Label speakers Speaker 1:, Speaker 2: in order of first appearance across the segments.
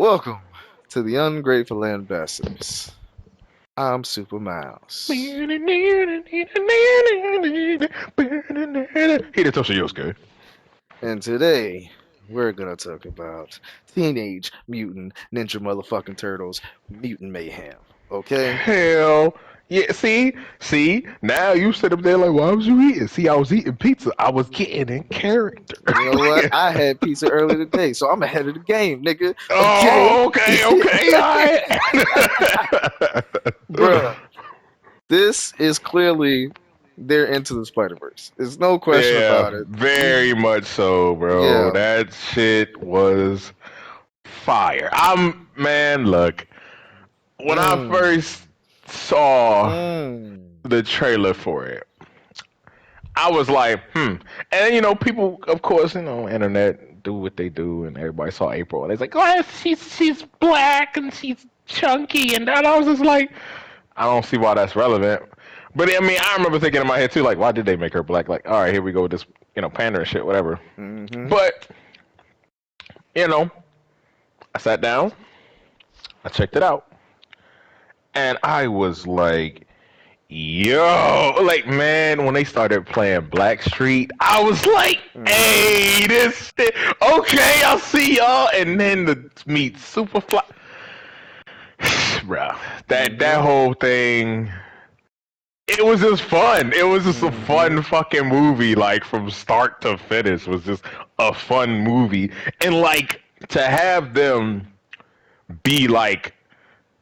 Speaker 1: Welcome to the Ungrateful Ambassadors. I'm Super Mouse.
Speaker 2: He didn't touch Yosuke.
Speaker 1: And today, we're gonna talk about Teenage Mutant Ninja Motherfucking Turtles Mutant Mayhem. Okay?
Speaker 2: Hell yeah! See. Now you sit up there like, why was you eating? See, I was eating pizza. I was getting in character.
Speaker 1: You know what? I had pizza earlier today, so I'm ahead of the game, nigga. Okay?
Speaker 2: Oh, okay, all right.
Speaker 1: Bruh, this is clearly they're into the Spider-Verse. There's no question
Speaker 2: Yeah,
Speaker 1: about it.
Speaker 2: very much so, bro.
Speaker 1: Yeah.
Speaker 2: That shit was fire. Man, look, when I
Speaker 1: Mm.
Speaker 2: first saw
Speaker 1: Mm.
Speaker 2: the trailer for it, I was like, And people, of course, internet do what they do, and everybody saw April, and it's like, oh, she's black and she's chunky, and that. I was just like, I don't see why that's relevant. But I mean, I remember thinking in my head too, like, why did they make her black? Like, all right, here we go with this, panda and shit, whatever.
Speaker 1: Mm-hmm.
Speaker 2: But you know, I sat down, I checked it out, and I was like, yo, like man, when they started playing Blackstreet, I was like,
Speaker 1: Mm-hmm.
Speaker 2: hey, this shit, okay, I'll see y'all. And then the meet Superfly, bro, that
Speaker 1: Mm-hmm.
Speaker 2: whole thing, it was just fun. It was just a
Speaker 1: Mm-hmm.
Speaker 2: fun fucking movie, like from start to finish was just a fun movie. And like to have them be like,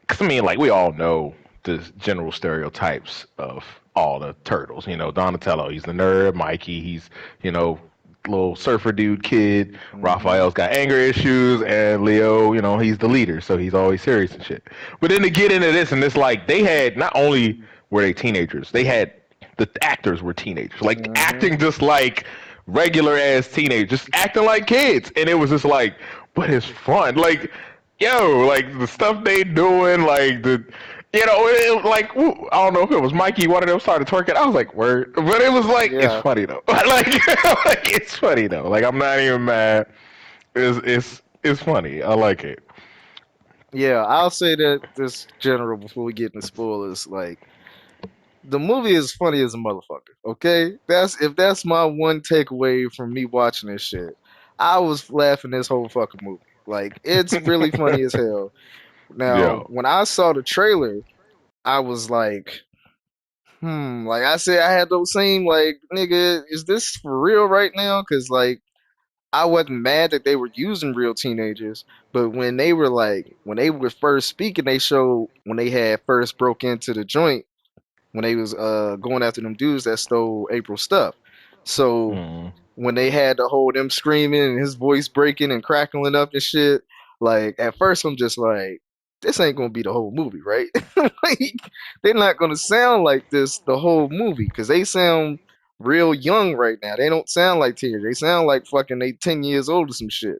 Speaker 2: cause I mean, like we all know the general stereotypes of all the turtles. Donatello, he's the nerd. Mikey, he's you know little surfer dude kid.
Speaker 1: Mm-hmm.
Speaker 2: Raphael's got anger issues, and Leo, he's the leader, so he's always serious and shit. But then to get into this, and it's like they had not only were they teenagers, they had the actors were teenagers, like
Speaker 1: Mm-hmm.
Speaker 2: acting just like regular ass teenagers, just acting like kids, and it was just like, but it's fun, like yo, like the stuff they doing, like like I don't know if it was Mikey, one of them started twerking. I was like, word, but it was like it's
Speaker 1: Yeah.
Speaker 2: funny though. Like, like it's funny though. Like I'm not even mad. It's funny. I like it.
Speaker 1: Yeah, I'll say that this general before we get into spoilers, like the movie is funny as a motherfucker. Okay? That's my one takeaway from me watching this shit. I was laughing this whole fucking movie. Like, it's really funny as hell. Now,
Speaker 2: Yo.
Speaker 1: when I saw the trailer, I was like, like I said, I had those same like, nigga, is this for real right now? Because like, I wasn't mad that they were using real teenagers, but when they were first speaking, they showed when they had first broke into the joint when they was going after them dudes that stole April's stuff. So
Speaker 2: Mm.
Speaker 1: when they had to hold him screaming and his voice breaking and crackling up and shit, like at first I'm just like, this ain't gonna be the whole movie, right? Like they're not gonna sound like this the whole movie because they sound real young right now. They don't sound like teenagers. They sound like fucking they 10 years old or some shit.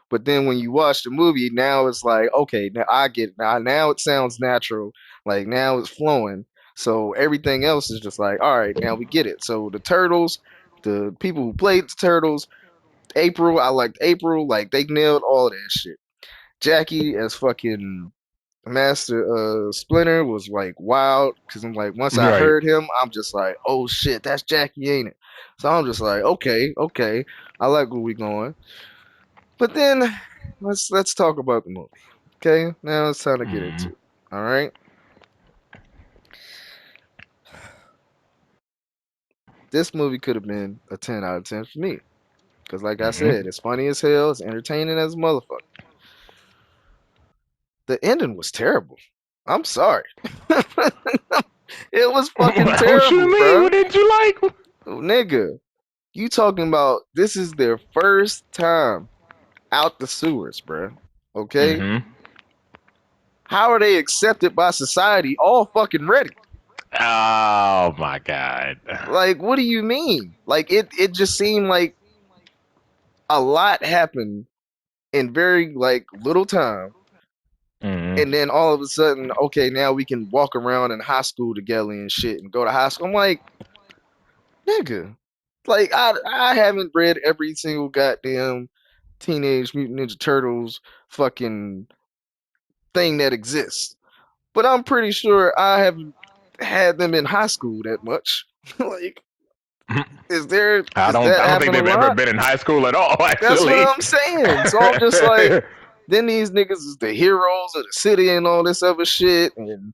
Speaker 1: But then when you watch the movie, now it's like, okay, now I get it. Now it sounds natural. Like now it's flowing. So everything else is just like, all right, now we get it. So the turtles, the people who played the turtles, April, I liked April. Like they nailed all that shit. Jackie as fucking Master Splinter was like wild because I'm like once I
Speaker 2: Right.
Speaker 1: heard him, I'm just like, oh shit, that's Jackie, ain't it? So I'm just like, okay, okay, I like where we going. But then let's talk about the movie. Okay, now it's time to get into
Speaker 2: Mm.
Speaker 1: it. All right, this movie could have been a 10 out of 10 for me because, like I said,
Speaker 2: Mm.
Speaker 1: it's funny as hell, it's entertaining as a motherfucker. The ending was terrible. I'm sorry. It was fucking
Speaker 2: What you
Speaker 1: terrible,
Speaker 2: mean?
Speaker 1: bro.
Speaker 2: What did you like?
Speaker 1: Nigga, you talking about this is their first time out the sewers, bro. Okay?
Speaker 2: Mm-hmm.
Speaker 1: How are they accepted by society all fucking ready?
Speaker 2: Oh my god.
Speaker 1: Like, what do you mean? Like it just seemed like a lot happened in very like little time.
Speaker 2: Mm.
Speaker 1: And then all of a sudden, okay, now we can walk around in high school together and shit and go to high school. I'm like, nigga, like I haven't read every single goddamn Teenage Mutant Ninja Turtles fucking thing that exists. But I'm pretty sure I haven't had them in high school that much. Like, is that
Speaker 2: I don't think
Speaker 1: happening a
Speaker 2: they've ever
Speaker 1: lot?
Speaker 2: been in high school at all.
Speaker 1: That's what
Speaker 2: Actually.
Speaker 1: I'm saying. So I'm just like, then these niggas is the heroes of the city and all this other shit. And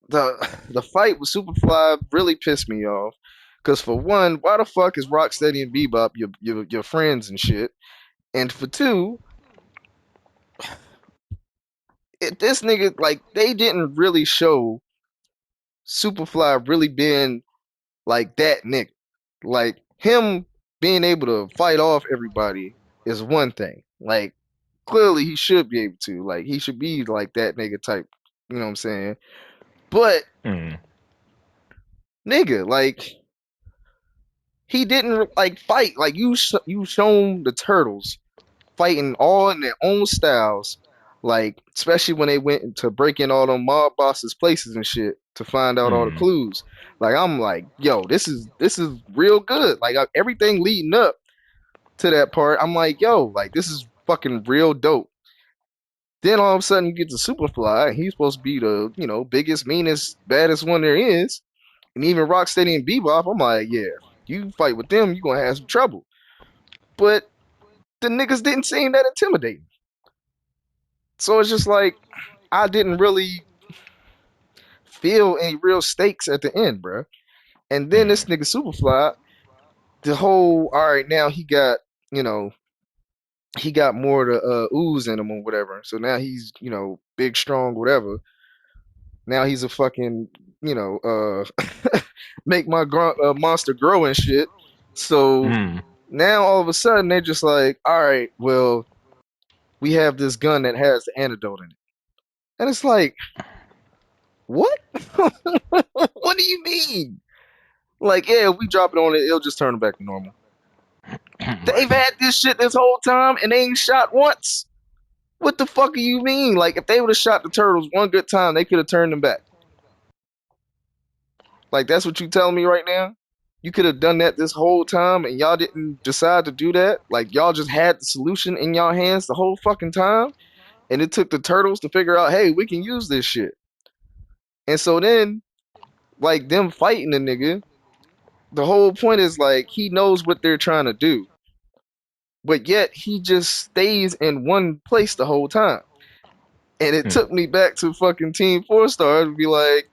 Speaker 1: the fight with Superfly really pissed me off. Cause for one, why the fuck is Rocksteady and Bebop your friends and shit? And for two, this nigga like they didn't really show Superfly really being like that nigga. Like him being able to fight off everybody is one thing. Like clearly he should be able to. Like he should be like that nigga type. You know what I'm saying? But
Speaker 2: Mm.
Speaker 1: nigga, like he didn't like fight. Like you shown the turtles fighting all in their own styles. Like especially when they went into breaking all them mob bosses' places and shit to find out all the
Speaker 2: Mm.
Speaker 1: clues. Like I'm like, yo, this is real good. Like everything leading up to that part, I'm like, yo, like this is fucking real dope. Then all of a sudden you get to Superfly, and he's supposed to be the, biggest, meanest, baddest one there is. And even Rocksteady and Bebop, I'm like, yeah, you fight with them, you're gonna have some trouble. But the niggas didn't seem that intimidating. So it's just like I didn't really feel any real stakes at the end, bro. And then this
Speaker 2: Mm.
Speaker 1: nigga Superfly, the whole all right, now you know, he got more to ooze in him or whatever. So now he's, big, strong, whatever. Now he's a fucking, make my monster grow and shit. So
Speaker 2: Mm.
Speaker 1: now all of a sudden they're just like, all right, well, we have this gun that has the antidote in it. And it's like, what? What do you mean? Like, yeah, if we drop it on it, it'll just turn it back to normal.
Speaker 2: Right.
Speaker 1: They've had this shit this whole time and they ain't shot once. What the fuck do you mean? Like, if they would have shot the turtles one good time, they could have turned them back. Like, that's what you telling me right now? You could have done that this whole time and y'all didn't decide to do that? Like, y'all just had the solution in y'all hands the whole fucking time? And it took the turtles to figure out, hey, we can use this shit. And so then, like, them fighting the nigga, the whole point is, like, he knows what they're trying to do. But yet, he just stays in one place the whole time. And it
Speaker 2: Mm.
Speaker 1: took me back to fucking Team Four Star to be like,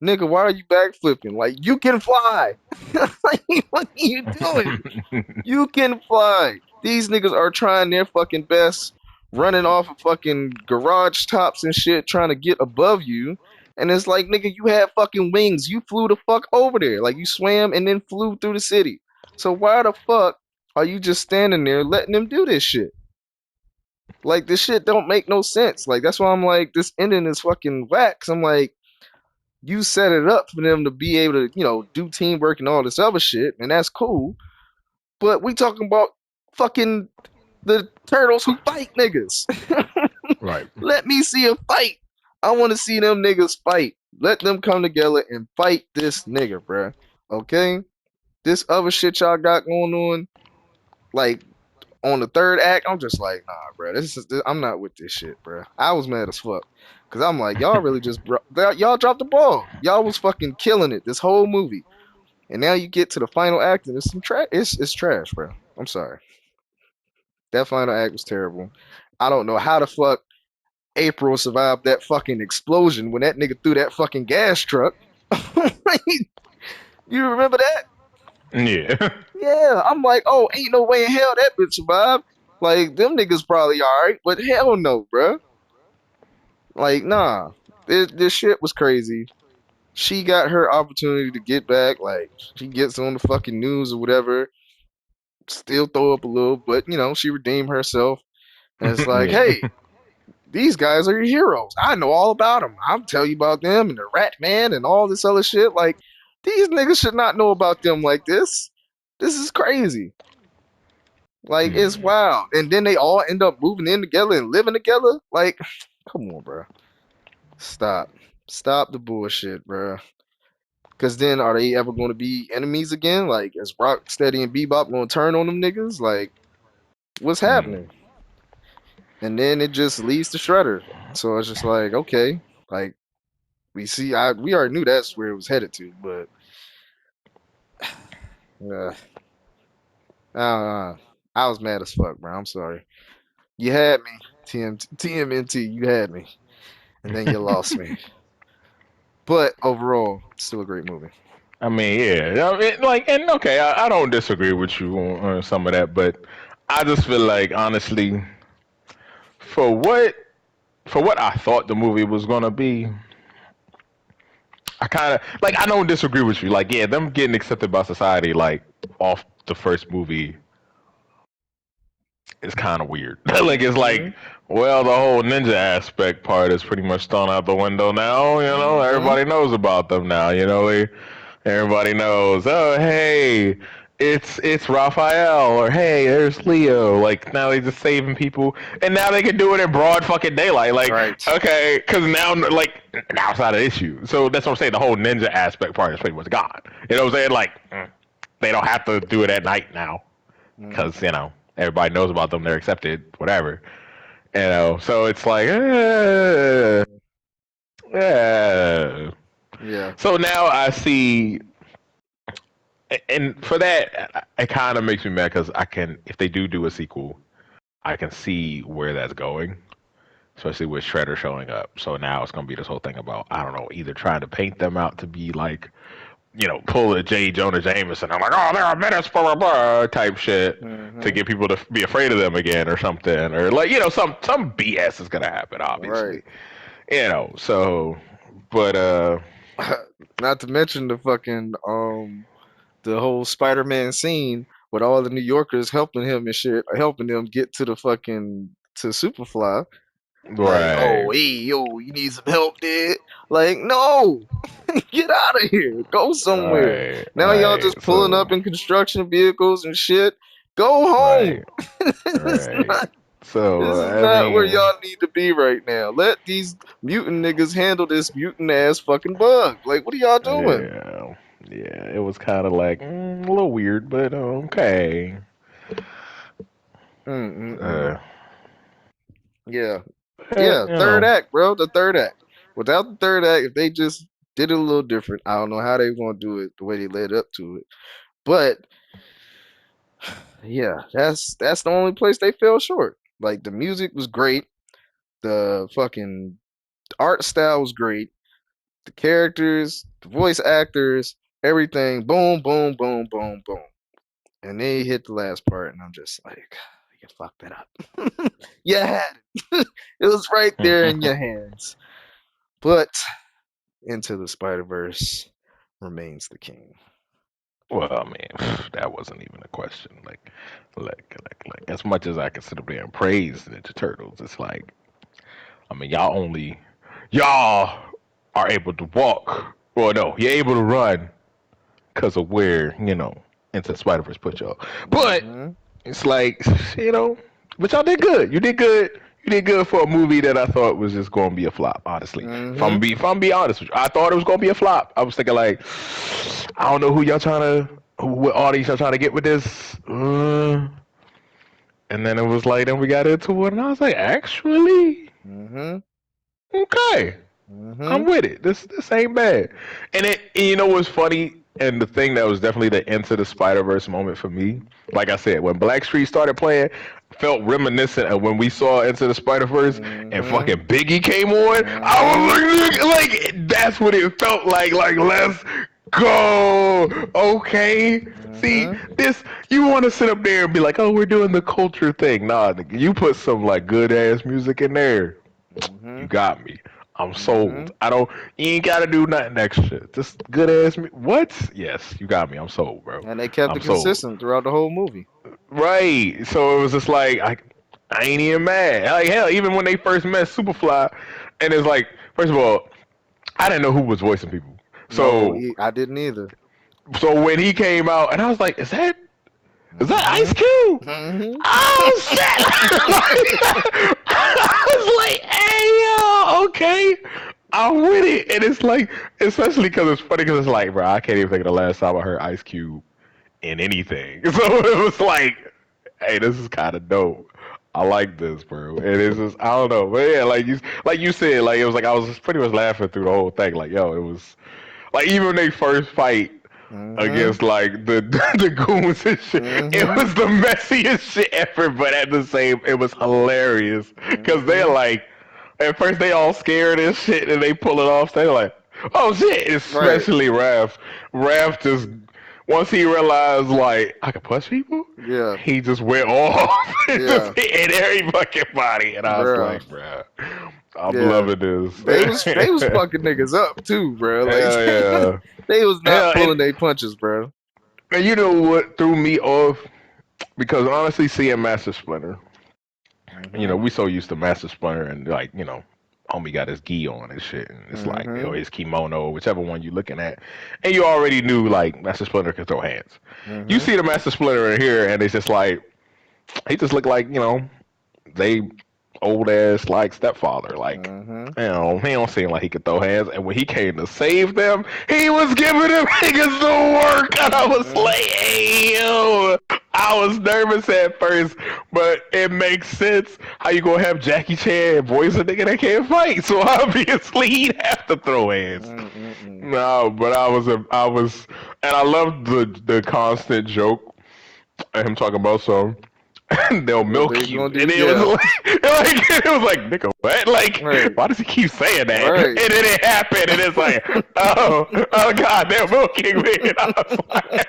Speaker 1: nigga, why are you backflipping? Like, you can fly. Like, what are you doing? You can fly. These niggas are trying their fucking best, running off of fucking garage tops and shit, trying to get above you. And it's like, nigga, you had fucking wings. You flew the fuck over there. Like, you swam and then flew through the city. So why the fuck are you just standing there letting them do this shit? Like, this shit don't make no sense. Like, that's why I'm like, this ending is fucking whack. 'Cause I'm like, you set it up for them to be able to, do teamwork and all this other shit, and that's cool. But we talking about fucking the turtles who fight niggas.
Speaker 2: Right.
Speaker 1: Let me see a fight. I want to see them niggas fight. Let them come together and fight this nigga, bruh. Okay? This other shit y'all got going on, like on the third act, I'm just like, nah, bro. I'm not with this shit, bro. I was mad as fuck because I'm like, y'all really just y'all dropped the ball. Y'all was fucking killing it this whole movie, and now you get to the final act and it's some trash. It's trash, bro. I'm sorry. That final act was terrible. I don't know how the fuck April survived that fucking explosion when that nigga threw that fucking gas truck. You remember that?
Speaker 2: Yeah.
Speaker 1: Yeah, I'm like, oh, ain't no way in hell that bitch survived. Like, them niggas probably alright, but hell no, bruh. Like, nah. This shit was crazy. She got her opportunity to get back. Like, she gets on the fucking news or whatever. Still throw up a little, but, she redeemed herself. And it's like,
Speaker 2: Yeah.
Speaker 1: hey, these guys are your heroes. I know all about them. I'll tell you about them and the Rat Man and all this other shit. Like, these niggas should not know about them like this. This is crazy. Like it's
Speaker 2: Mm.
Speaker 1: wild. And then they all end up moving in together and living together. Like, come on, bro. Stop. Stop the bullshit, bro. Cause then are they ever gonna be enemies again? Like, is Rocksteady and Bebop gonna turn on them niggas? Like, what's
Speaker 2: Mm.
Speaker 1: happening? and then it just leads to Shredder. So it's just like, okay, like we already knew that's where it was headed to, but uh, uh, I was mad as fuck, bro. I'm sorry. You had me, TMNT. You had me, and then you lost me. But overall, still a great movie.
Speaker 2: I mean, yeah, I mean, like, and okay, I don't disagree with you on some of that, but I just feel like honestly, for what for what I thought the movie was gonna be, I kind of like I don't disagree with you. Like, yeah, them getting accepted by society like off the first movie is kind of weird. Like, it's
Speaker 1: Mm-hmm.
Speaker 2: like, well, the whole ninja aspect part is pretty much thrown out the window now. You know,
Speaker 1: Mm-hmm.
Speaker 2: everybody knows about them now. You know, everybody knows. Oh, hey, it's Raphael, or hey, there's Leo. Like, now they just saving people, and now they can do it in broad fucking daylight. Like,
Speaker 1: Right.
Speaker 2: okay, because now it's not an issue. So that's what I'm saying. The whole ninja aspect part is pretty much gone. You know what I'm saying? Like, they don't have to do it at night now
Speaker 1: Mm-hmm.
Speaker 2: because everybody knows about them. They're accepted, whatever. So it's like, uh.
Speaker 1: Yeah.
Speaker 2: So now I see, and for that, it kind of makes me mad because if they do a sequel, I can see where that's going, especially with Shredder showing up. So now it's gonna be this whole thing about, I don't know, either trying to paint them out to be like, pull a J. Jonah Jameson. I'm like, oh, they're a menace, blah blah blah, type shit, to
Speaker 1: Mm-hmm.
Speaker 2: get people to be afraid of them again or something, or like, some BS is gonna happen,
Speaker 1: Right.
Speaker 2: obviously. So, but
Speaker 1: Not to mention the whole Spider-Man scene with all the New Yorkers helping him and shit, helping them get to the fucking to Superfly. Like, oh,
Speaker 2: right,
Speaker 1: hey, yo, you need some help, dude? Like, no, get out of here, go somewhere.
Speaker 2: right,
Speaker 1: Now y'all
Speaker 2: right.
Speaker 1: just pulling
Speaker 2: So,
Speaker 1: up in construction vehicles and shit. Go
Speaker 2: right,
Speaker 1: home. This is
Speaker 2: right.
Speaker 1: not.
Speaker 2: So,
Speaker 1: This is
Speaker 2: I
Speaker 1: not where
Speaker 2: mean,
Speaker 1: y'all need to be right now. Let these mutant niggas handle this mutant ass fucking bug. Like, what are y'all doing?
Speaker 2: yeah, yeah. It was kind of like a little weird, but okay.
Speaker 1: Mm-mm-mm.
Speaker 2: Uh,
Speaker 1: Yeah, yeah.
Speaker 2: you
Speaker 1: Third
Speaker 2: know,
Speaker 1: act, bro. The third act. Without the third act, if they just did it a little different, I don't know how they gonna do it the way they led up to it. But yeah, that's the only place they fell short. Like the music was great, the fucking art style was great, the characters, the voice actors, everything. Boom, boom, boom, boom, boom. And they hit the last part, and I'm just like, you fucked that up. You had it. It was right there in your hands. But Into the Spider Verse remains the king.
Speaker 2: well, I mean, that wasn't even a question. Like, as much as I can sit up there and praise Ninja Turtles, it's like, I mean, y'all are able to walk. Well, no, you're able to run because of where Into the Spider Verse put y'all. But
Speaker 1: Hmm.
Speaker 2: it's like, you know, but y'all did good. You did good. You did good for a movie that I thought was just going to be a flop. Honestly,
Speaker 1: Hmm.
Speaker 2: if I'm be honest with you, I thought it was going to be a flop. I was thinking like, I don't know who y'all trying to, what audience y'all trying to get with this. And then it was like, then we got into it, and I was like, actually,
Speaker 1: Hmm.
Speaker 2: okay. I'm
Speaker 1: Hmm.
Speaker 2: with it. This ain't bad. And you know what's funny? And the thing that was definitely the Into the Spider Verse moment for me, like I said, when Blackstreet started playing, felt reminiscent of when we saw Into the Spider Verse and
Speaker 1: Hmm.
Speaker 2: fucking Biggie came on. I
Speaker 1: Hmm.
Speaker 2: was like, that's what it felt like. Like, let's go. Okay. See,
Speaker 1: Hmm.
Speaker 2: this you want to sit up there and be like, oh, we're doing the culture thing. Nah, nigga, you put some like good ass music in there. You
Speaker 1: Hmm.
Speaker 2: got me. I'm
Speaker 1: Hmm.
Speaker 2: sold. I don't. You ain't gotta do nothing extra. Just good ass. What? Yes, you got me. I'm sold, bro.
Speaker 1: And they kept
Speaker 2: I'm
Speaker 1: it
Speaker 2: sold.
Speaker 1: consistent throughout the whole movie.
Speaker 2: Right. So it was just like I ain't even mad. Like hell, even when they first met Superfly, and it's like, first of all, I didn't know who was voicing people.
Speaker 1: No,
Speaker 2: So
Speaker 1: I didn't either.
Speaker 2: when he came out, and I was like, is that Ice
Speaker 1: Hmm.
Speaker 2: Cube?
Speaker 1: Hmm.
Speaker 2: Oh shit! I was like, hey yo, okay, I'm with it, and it's like, especially because it's funny because it's like, bro, I can't even think of the last time I heard Ice Cube in anything. So it was like, hey, this is kind of dope. I like this, bro. And it's just I don't know, but yeah, like you said, like it was like I was pretty much laughing through the whole thing. Like yo, it was like even when they first fight
Speaker 1: Mm-hmm.
Speaker 2: against like the the goons and shit, it
Speaker 1: Mm-hmm.
Speaker 2: was the messiest shit ever. But at the same, it was hilarious because they're
Speaker 1: Mm-hmm.
Speaker 2: like at first they all scared and shit, and they pull it off. They're like, "Oh shit!"
Speaker 1: Right.
Speaker 2: Especially Raph. Raph just once he realized like I could punch people,
Speaker 1: Yeah.
Speaker 2: he just went off and just
Speaker 1: Yeah.
Speaker 2: hit every fucking body. And I was
Speaker 1: Bruh.
Speaker 2: like, "Bruh, I'm
Speaker 1: Yeah.
Speaker 2: loving this."
Speaker 1: They was fucking niggas up too, bro. Like
Speaker 2: Hell yeah.
Speaker 1: they was not
Speaker 2: Hell,
Speaker 1: pulling their punches, bro.
Speaker 2: and you know what threw me off? Because honestly, seeing Master Splinter,
Speaker 1: Mm-hmm.
Speaker 2: we so used to Master Splinter and like, homie got his gi on and shit, and it's like,
Speaker 1: Mm-hmm.
Speaker 2: his kimono, whichever one you looking at, and you already knew like Master Splinter could throw hands. You
Speaker 1: Mm-hmm.
Speaker 2: see the Master Splinter in here, and it's just like he just looked like they old ass like stepfather. Like,
Speaker 1: Mm-hmm.
Speaker 2: he don't seem like he could throw hands. And when he came to save them, he was giving them niggas the work. And I was
Speaker 1: Mm-hmm.
Speaker 2: like, hey, yo. I was nervous at first, but it makes sense how you gonna have Jackie Chan voice a nigga that can't fight. So obviously he'd have to throw hands.
Speaker 1: Mm-hmm.
Speaker 2: No, but and I loved the constant joke of him talking about some. They'll
Speaker 1: What they
Speaker 2: milk you.
Speaker 1: gonna
Speaker 2: And
Speaker 1: do?
Speaker 2: it was
Speaker 1: Yeah.
Speaker 2: like nigga, what? Like,
Speaker 1: Right.
Speaker 2: why does he keep saying that? And
Speaker 1: Right.
Speaker 2: then it happened, and it's like, oh God, they're milking me. And I was like,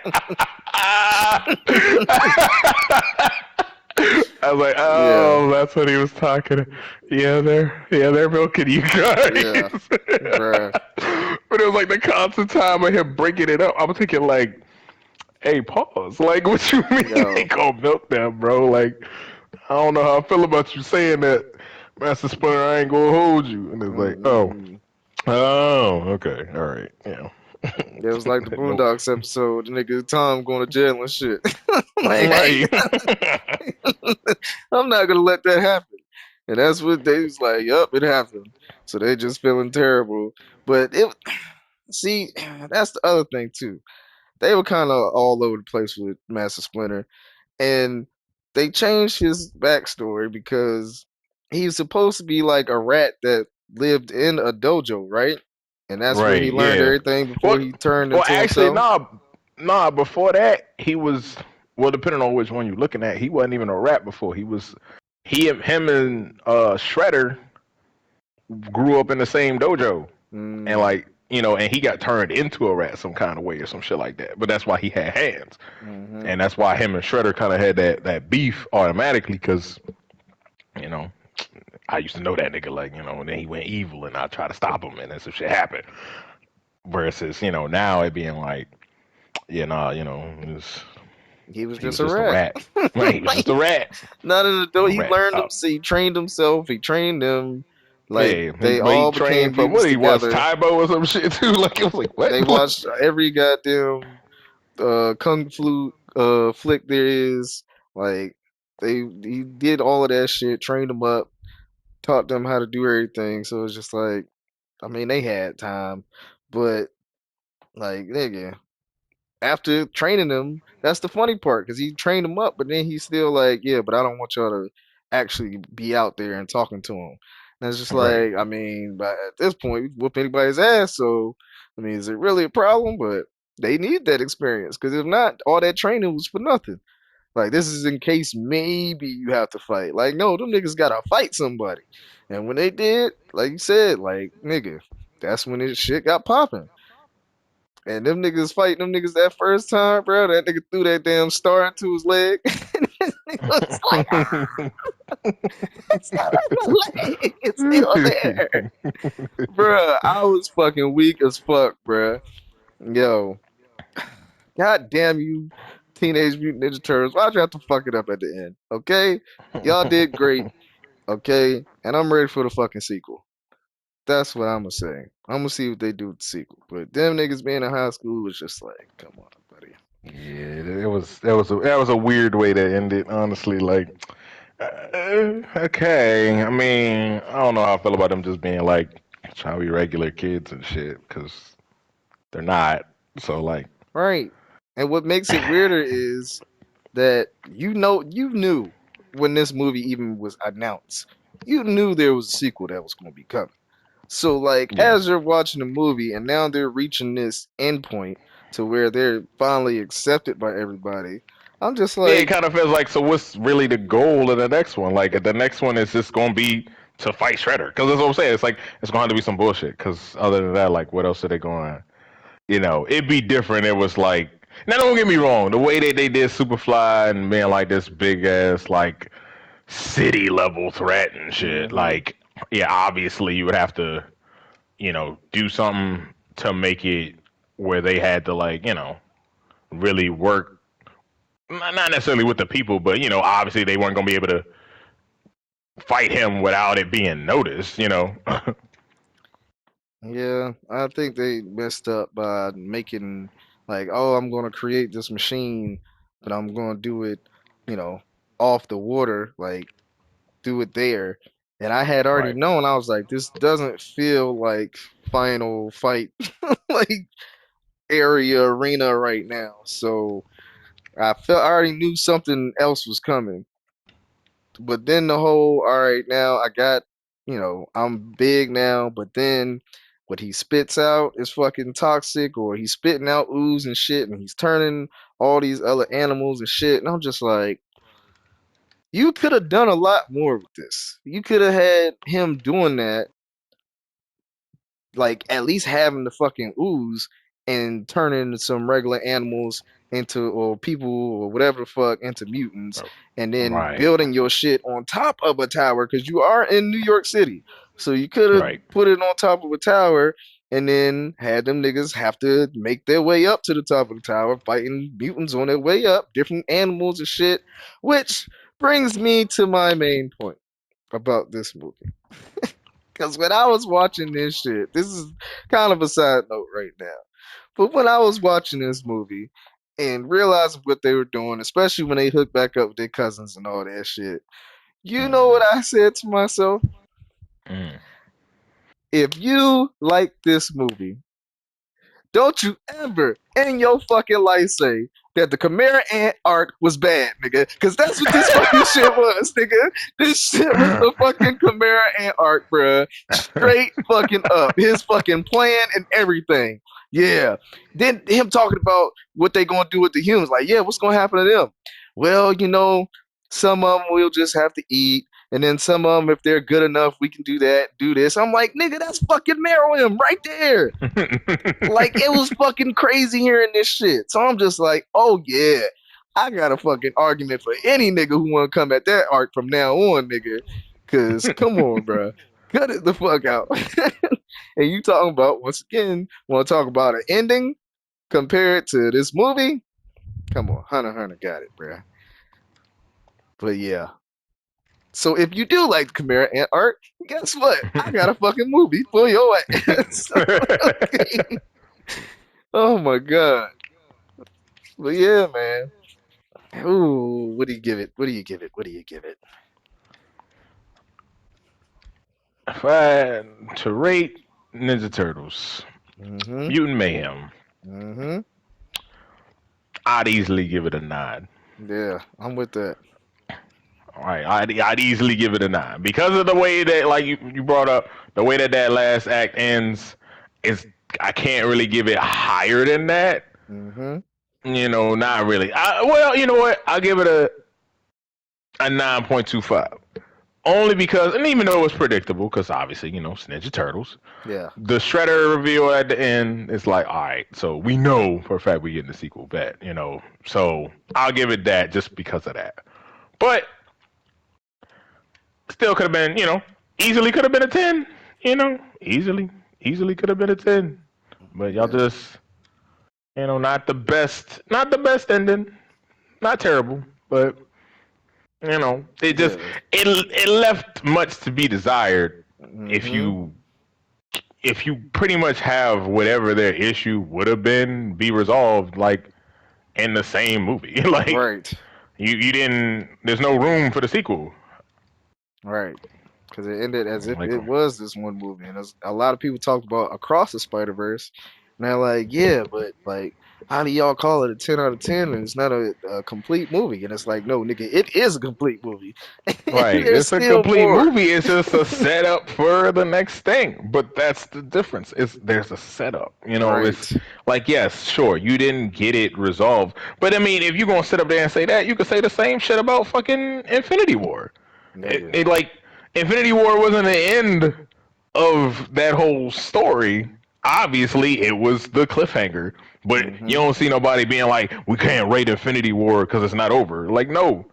Speaker 2: I was like,
Speaker 1: Yeah.
Speaker 2: oh, that's what he was talking. Yeah, they're milking you guys.
Speaker 1: Yeah. Bruh.
Speaker 2: But it was like the constant time of him breaking it up. I was thinking like, hey, pause. Like, what you mean they
Speaker 1: Yo.
Speaker 2: gonna milk them, bro? Like, I don't know how I feel about you saying that, Master Splinter. I ain't gonna hold you. And it's like,
Speaker 1: Mm-mm.
Speaker 2: okay, all right, yeah.
Speaker 1: It was like the
Speaker 2: Nope.
Speaker 1: Boondocks episode, the nigga Tom going to jail and shit. Like, hey,
Speaker 2: Right.
Speaker 1: I'm not gonna let that happen. And that's what they was like, yup, it happened. So they just feeling terrible. But see, that's the other thing too. They were kind of all over the place with Master Splinter, and they changed his backstory because he's supposed to be like a rat that lived in a dojo, right? And that's where he
Speaker 2: Right.
Speaker 1: learned
Speaker 2: Yeah.
Speaker 1: everything
Speaker 2: Well,
Speaker 1: before he turned
Speaker 2: well,
Speaker 1: into
Speaker 2: actually,
Speaker 1: himself.
Speaker 2: nah. Before that, he was. Well, depending on which one you're looking at, he wasn't even a rat before. He was. Him and Shredder grew up in the same dojo, and
Speaker 1: Mm,
Speaker 2: like and he got turned into a rat some kind of way or some shit like that. But that's why he had hands,
Speaker 1: hmm.
Speaker 2: and that's why him and Shredder kind of had that beef automatically because you know I used to know that nigga like and then he went evil and I tried to stop him and then some shit happened. Versus now it being like nah
Speaker 1: He was
Speaker 2: he
Speaker 1: just
Speaker 2: was
Speaker 1: a
Speaker 2: just a
Speaker 1: rat.
Speaker 2: rat. Like he was just
Speaker 1: Like,
Speaker 2: a rat,
Speaker 1: none of the dojo.
Speaker 2: a
Speaker 1: He
Speaker 2: rat.
Speaker 1: learned them. See, he trained himself. He trained them. Like
Speaker 2: Yeah,
Speaker 1: they
Speaker 2: he
Speaker 1: all became
Speaker 2: trained from what
Speaker 1: mutants
Speaker 2: did he watch
Speaker 1: together.
Speaker 2: Taibo or some shit too. Like it was like
Speaker 1: They
Speaker 2: what? Like,
Speaker 1: watched every goddamn kung fu flick there is. Like he did all of that shit, trained them up, taught them how to do everything. So it's just like, I mean, they had time, but like nigga, after training them, that's the funny part because he trained them up, but then he's still like, yeah, but I don't want y'all to actually be out there and talking to him. And it's just
Speaker 2: right,
Speaker 1: like, I mean, but at this point, we can whoop anybody's ass. So, I mean, is it really a problem? But they need that experience because if not, all that training was for nothing. Like, this is in case maybe you have to fight. Like, no, them niggas gotta fight somebody. And when they did, like you said, like, nigga, that's when this shit got popping. And them niggas fighting them niggas that first time, bro. That nigga threw that damn star into his leg. And it was like, it's not in my leg. It's still there. Bro, I was fucking weak as fuck, bro. Yo, god damn you, Teenage Mutant Ninja Turtles. Why'd you have to fuck it up at the end? Okay? Y'all did great, okay? And I'm ready for the fucking sequel. That's what I'm gonna say. I'm gonna see what they do with the sequel. But them niggas being in high school was just like, come on, buddy.
Speaker 2: yeah, that was a weird way to end it. Honestly, like okay, I mean I don't know how I feel about them just being like trying to be regular kids and shit because they're not. So like
Speaker 1: Right. And what makes it weirder is that you knew. when this movie even was announced, you knew there was a sequel that was going to be coming. So like
Speaker 2: Yeah.
Speaker 1: as you're watching the movie and now they're reaching this end point to where they're finally accepted by everybody, I'm just
Speaker 2: Yeah, it
Speaker 1: like,
Speaker 2: kind of feels like, so what's really the goal of the next one? Like, the next one is just going to be to fight Shredder. Because that's what I'm saying. It's like, it's going to have to be some bullshit. Because other than that, like, what else are they going? It'd be different. It was like, now don't get me wrong, the way they did Superfly and being like this big ass like city level threat and shit.
Speaker 1: hmm
Speaker 2: Like, yeah, obviously you would have to, do something to make it where they had to like, really work. Not necessarily with the people, but obviously they weren't gonna be able to fight him without it being noticed.
Speaker 1: yeah, I think they messed up by making like, oh, I'm going to create this machine, but I'm going to do it, you know, off the water, like do it there. And I had already
Speaker 2: Right,
Speaker 1: known, I was like, this doesn't feel like final fight, like area arena right now. So I already knew something else was coming. But then the whole, all right, now I got, I'm big now, but then what he spits out is fucking toxic, or he's spitting out ooze and shit, and he's turning all these other animals and shit. And I'm just like, you could have done a lot more with this. You could have had him doing that, like at least having the fucking ooze and turning some regular animals into or people or whatever the fuck into mutants and then
Speaker 2: right,
Speaker 1: building your shit on top of a tower because you are in New York City. So you could have
Speaker 2: right.
Speaker 1: put it on top of a tower and then had them niggas have to make their way up to the top of the tower, fighting mutants on their way up, different animals and shit. Which brings me to my main point about this movie. Because when I was watching this shit, this is kind of a side note right now. But when I was watching this movie and realizing what they were doing, especially when they hooked back up with their cousins and all that shit, you know what I said to myself?
Speaker 2: Mm.
Speaker 1: If you like this movie, don't you ever in your fucking life say that the Chimera Ant arc was bad, nigga. Cause that's what this fucking shit was, nigga. This shit was the fucking Chimera Ant arc, bruh. Straight fucking up. His fucking plan and everything. Yeah. Then him talking about what they gonna do with the humans. Like, yeah, what's gonna happen to them? Well, some of them we'll just have to eat. And then some of them, if they're good enough, we can do that, do this. I'm like, nigga, that's fucking Maryland right there. Like it was fucking crazy hearing this shit. So I'm just like, oh yeah, I got a fucking argument for any nigga who want to come at that arc from now on, nigga. Cause come on, bro, cut it the fuck out. And you talking about once again, want to talk about an ending compared to this movie? Come on, Hunter got it, bro. But yeah. So if you do like the Chimera Ant art, guess what? I got a fucking movie for your ass. Okay. Oh my god. But yeah, man. Ooh, what do you give it? What do you give it? What do you give it?
Speaker 2: If I to rate Ninja Turtles,
Speaker 1: Mm-hmm.
Speaker 2: Mutant Mayhem,
Speaker 1: Mm-hmm.
Speaker 2: I'd easily give it a 9.
Speaker 1: Yeah, I'm with that.
Speaker 2: All right, I'd easily give it a 9 because of the way that, like you brought up, the way that last act ends. Is I can't really give it higher than that.
Speaker 1: Mm-hmm.
Speaker 2: Not really. Well, you know what? I'll give it a 9.25. Only because, and even though it was predictable, because obviously, it's Ninja Turtles.
Speaker 1: Yeah.
Speaker 2: The Shredder reveal at the end is like, all right, so we know for a fact we're getting the sequel, bet. So I'll give it that just because of that. But still could have been, easily could have been a 10, easily could have been a 10. But y'all
Speaker 1: Yeah.
Speaker 2: just, not the best ending, not terrible, but it just
Speaker 1: Yeah.
Speaker 2: it left much to be desired if
Speaker 1: Mm-hmm.
Speaker 2: you if you pretty much have whatever their issue would have been be resolved like in the same movie. Like
Speaker 1: Right.
Speaker 2: you didn't there's no room for the sequel.
Speaker 1: Right. Because it ended as if
Speaker 2: Like
Speaker 1: it was this one movie, and as a lot of people talked about across the Spider Verse, And they're like, yeah, but like, how do y'all call it a 10 out of 10? And it's not a complete movie. And it's like, no, nigga, it is a complete movie.
Speaker 2: Right.
Speaker 1: There's
Speaker 2: It's a
Speaker 1: still
Speaker 2: complete
Speaker 1: more.
Speaker 2: movie. It's just a setup for the next thing. But that's the difference. There's a setup. It's
Speaker 1: Right,
Speaker 2: like, yes, sure, you didn't get it resolved. But I mean, if you're gonna sit up there and say that, you could say the same shit about fucking Infinity War.
Speaker 1: nigga.
Speaker 2: Like Infinity War wasn't the end of that whole story. Obviously, it was the cliffhanger. But you
Speaker 1: Hmm.
Speaker 2: don't see nobody being like, we can't rate Infinity War because it's not over. Like, no,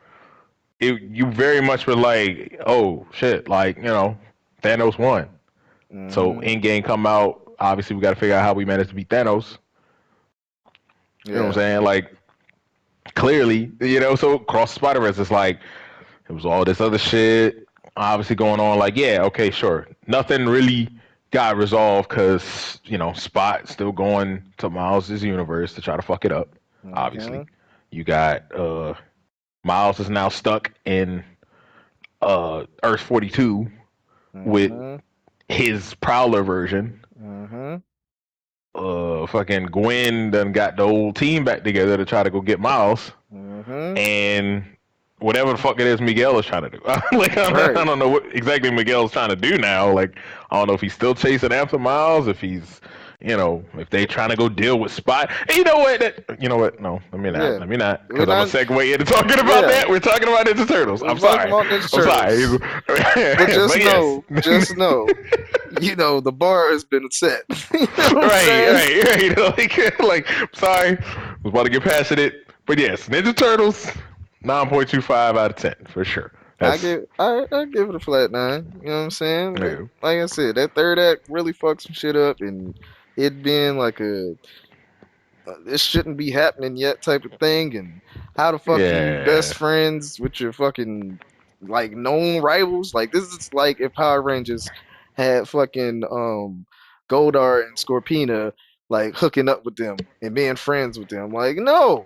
Speaker 2: you very much were like, oh shit, like Thanos won. So
Speaker 1: Hmm.
Speaker 2: Endgame come out. Obviously, we got to figure out how we managed to beat Thanos. You know what I'm
Speaker 1: Yeah.
Speaker 2: saying? Like clearly, So Cross the Spider Verse is like it was all this other shit obviously going on. Like yeah, okay, sure, nothing really got resolved because Spot still going to Miles' universe to try to fuck it up. Obviously,
Speaker 1: Hmm.
Speaker 2: you got Miles is now stuck in Earth 42 with
Speaker 1: Hmm.
Speaker 2: his Prowler version.
Speaker 1: Hmm.
Speaker 2: Fucking Gwen done got the whole team back together to try to go get Miles,
Speaker 1: Hmm.
Speaker 2: and whatever the fuck it is Miguel is trying to do. Like I
Speaker 1: Right.
Speaker 2: don't know what exactly Miguel's trying to do now. Like I don't know if he's still chasing after Miles, if he's if they trying to go deal with Spot. And you know what? You know what? No, let me not.
Speaker 1: Yeah.
Speaker 2: Let me not,
Speaker 1: We're
Speaker 2: because I'm gonna
Speaker 1: not.
Speaker 2: segue into talking about
Speaker 1: Yeah.
Speaker 2: that. We're talking about Ninja Turtles.
Speaker 1: We're
Speaker 2: I'm
Speaker 1: talking
Speaker 2: sorry.
Speaker 1: about Ninja
Speaker 2: I'm sorry.
Speaker 1: Turtles. But
Speaker 2: But yes.
Speaker 1: just know, the bar has been set. You know what I'm
Speaker 2: Right,
Speaker 1: saying?
Speaker 2: right, right. Like, sorry, I was about to get passionate, but yes, Ninja Turtles, 9.25 out of 10 for sure. That's
Speaker 1: I give it a flat 9. You know what I'm saying?
Speaker 2: yeah,
Speaker 1: Like I said, that third act really fucked some shit up, and it being like a this shouldn't be happening yet type of thing. And how the fuck you best
Speaker 2: yeah.
Speaker 1: friends with your fucking like known rivals? Like this is like if Power Rangers had fucking Goldar and Scorpina like hooking up with them and being friends with them. Like no,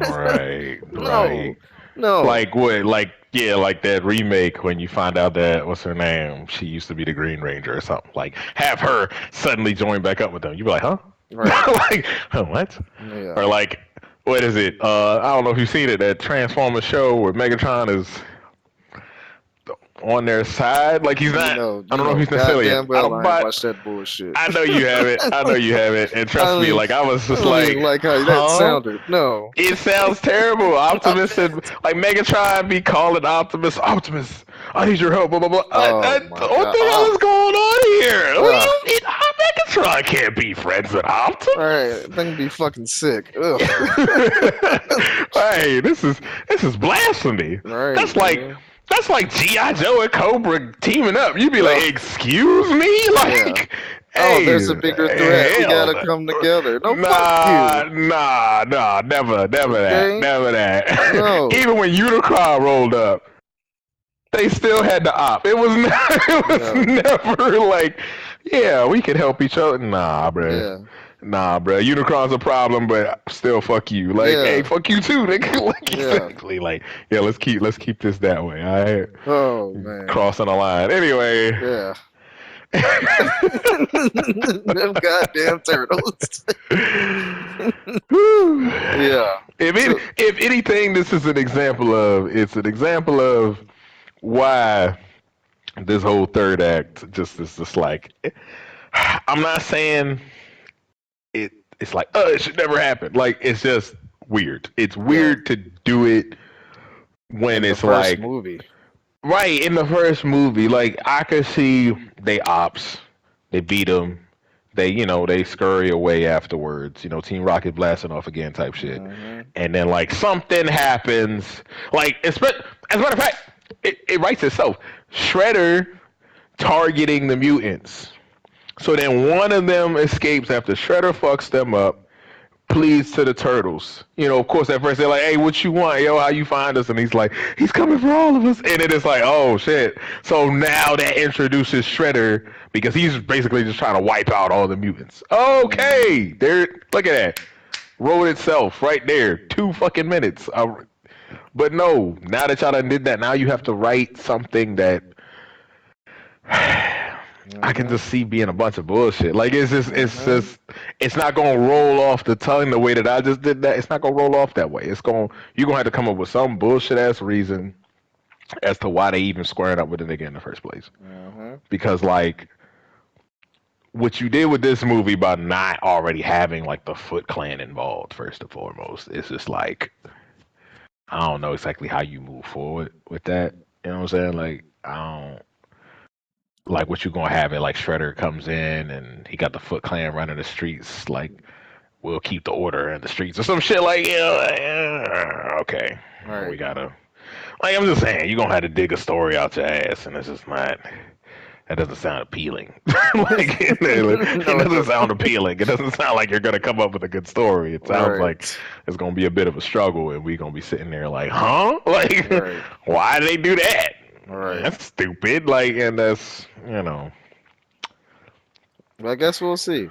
Speaker 2: Right,
Speaker 1: no,
Speaker 2: right.
Speaker 1: no.
Speaker 2: Like what? Like yeah, like that remake when you find out that what's her name? She used to be the Green Ranger or something. Like have her suddenly join back up with them. You'd be like, huh?
Speaker 1: Right.
Speaker 2: Like huh, what?
Speaker 1: Yeah.
Speaker 2: Or like what is it? I don't know if you've seen it. That Transformers show where Megatron is on their side. Like he's not. I don't know if he's necessarily an
Speaker 1: Goddamn well I ain't
Speaker 2: Autobot.
Speaker 1: watched that bullshit.
Speaker 2: I know you have it. I know you have it. And
Speaker 1: I
Speaker 2: trust
Speaker 1: don't
Speaker 2: me,
Speaker 1: even,
Speaker 2: like I was
Speaker 1: I
Speaker 2: just
Speaker 1: don't even
Speaker 2: like,
Speaker 1: like how that
Speaker 2: huh?
Speaker 1: sounded. No.
Speaker 2: It sounds terrible. Optimus and like Megatron be calling Optimus, Optimus, I need your help. Blah blah blah.
Speaker 1: Oh my
Speaker 2: What
Speaker 1: god.
Speaker 2: the hell is going on here? What do
Speaker 1: Ah.
Speaker 2: you mean? Megatron can't be friends with
Speaker 1: All right.
Speaker 2: Optimus.
Speaker 1: That thing be fucking sick. Ugh.
Speaker 2: Hey, this is blasphemy.
Speaker 1: All right,
Speaker 2: That's like
Speaker 1: nigga.
Speaker 2: that's like GI Joe and Cobra teaming up. You'd be like,
Speaker 1: Ugh.
Speaker 2: excuse me,
Speaker 1: Yeah.
Speaker 2: like,
Speaker 1: Oh,
Speaker 2: hey,
Speaker 1: there's a bigger threat. We
Speaker 2: hell,
Speaker 1: gotta come together. No, fuck
Speaker 2: nah,
Speaker 1: you.
Speaker 2: nah, nah, never that,
Speaker 1: Okay.
Speaker 2: never that.
Speaker 1: No.
Speaker 2: Even when Unicron rolled up, they still had the op. It was it was
Speaker 1: Yeah.
Speaker 2: never like, yeah, we could help each other. Nah, bruh.
Speaker 1: Yeah.
Speaker 2: Nah, bro. Unicron's a problem, but still, fuck you. Like, hey,
Speaker 1: Yeah.
Speaker 2: fuck you too, nigga. Like,
Speaker 1: Yeah.
Speaker 2: exactly. Like, yeah, let's keep this that way. All right,
Speaker 1: Oh man.
Speaker 2: crossing the line. Anyway,
Speaker 1: Yeah. Them goddamn turtles.
Speaker 2: Whew.
Speaker 1: Yeah. So
Speaker 2: If anything, this is an example of why this whole third act just is just like. I'm not saying it's like it should never happen. Like it's just weird. It's
Speaker 1: yeah.
Speaker 2: weird to do it when
Speaker 1: In the
Speaker 2: it's
Speaker 1: first
Speaker 2: like
Speaker 1: movie.
Speaker 2: right in the first movie. Like I could see they ops, they beat them, they scurry away afterwards. Team Rocket blasting off again type shit,
Speaker 1: Hmm.
Speaker 2: and then like something happens. Like as a matter of fact, it writes itself. Shredder targeting the mutants. So then one of them escapes after Shredder fucks them up, pleads to the turtles. Of course, at first they're like, hey, what you want? Yo, how you find us? And he's like, he's coming for all of us. And it is like, oh, shit. So now that introduces Shredder because he's basically just trying to wipe out all the mutants.
Speaker 1: Hmm.
Speaker 2: Okay. There, look at that. Wrote itself right there. 2 fucking minutes. But no, now that y'all done did that, now you have to write something that I can
Speaker 1: Mhm.
Speaker 2: just see being a bunch of bullshit. Like
Speaker 1: Mhm.
Speaker 2: it's not gonna roll off the tongue the way that I just did that. It's not gonna roll off that way. You're gonna have to come up with some bullshit ass reason as to why they even squaring up with the nigga in the first place.
Speaker 1: Mhm.
Speaker 2: Because like what you did with this movie by not already having like the Foot Clan involved, first and foremost, it's just like I don't know exactly how you move forward with that. You know what I'm saying? Like I don't like what you gonna have it like Shredder comes in and he got the Foot Clan running the streets like we'll keep the order in the streets or some shit like okay. We
Speaker 1: Right.
Speaker 2: gotta like I'm just saying you're gonna have to dig a story out your ass and it's just not that doesn't sound appealing. Like it
Speaker 1: No, it
Speaker 2: doesn't sound
Speaker 1: doesn't.
Speaker 2: appealing. It doesn't sound like you're gonna come up with a good story. It sounds like
Speaker 1: Right.
Speaker 2: it's gonna be a bit of a struggle, and we're gonna be sitting there like, huh? Like,
Speaker 1: Right.
Speaker 2: why did they do that?
Speaker 1: Right.
Speaker 2: That's stupid. Like, and that's
Speaker 1: But I guess we'll see.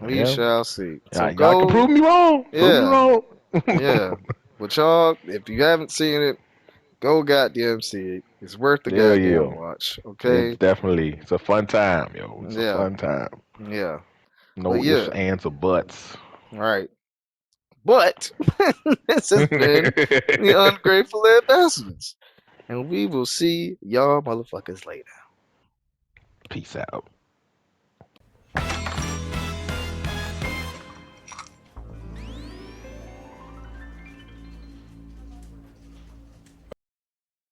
Speaker 1: We
Speaker 2: yeah.
Speaker 1: shall see. So
Speaker 2: Y'all can
Speaker 1: go.
Speaker 2: prove me wrong. Prove me
Speaker 1: Yeah.
Speaker 2: wrong.
Speaker 1: Yeah. But y'all, if you haven't seen it, go goddamn see it. It's worth the
Speaker 2: Yeah,
Speaker 1: goddamn
Speaker 2: yeah.
Speaker 1: watch.
Speaker 2: It's
Speaker 1: Okay.
Speaker 2: definitely it's a fun time, yo. It's a
Speaker 1: Yeah.
Speaker 2: fun time.
Speaker 1: Yeah. But
Speaker 2: No ifs,
Speaker 1: yeah.
Speaker 2: ands, or buts.
Speaker 1: All right. But this has been the Ungrateful Ambassadors. And we will see y'all motherfuckers later.
Speaker 2: Peace out.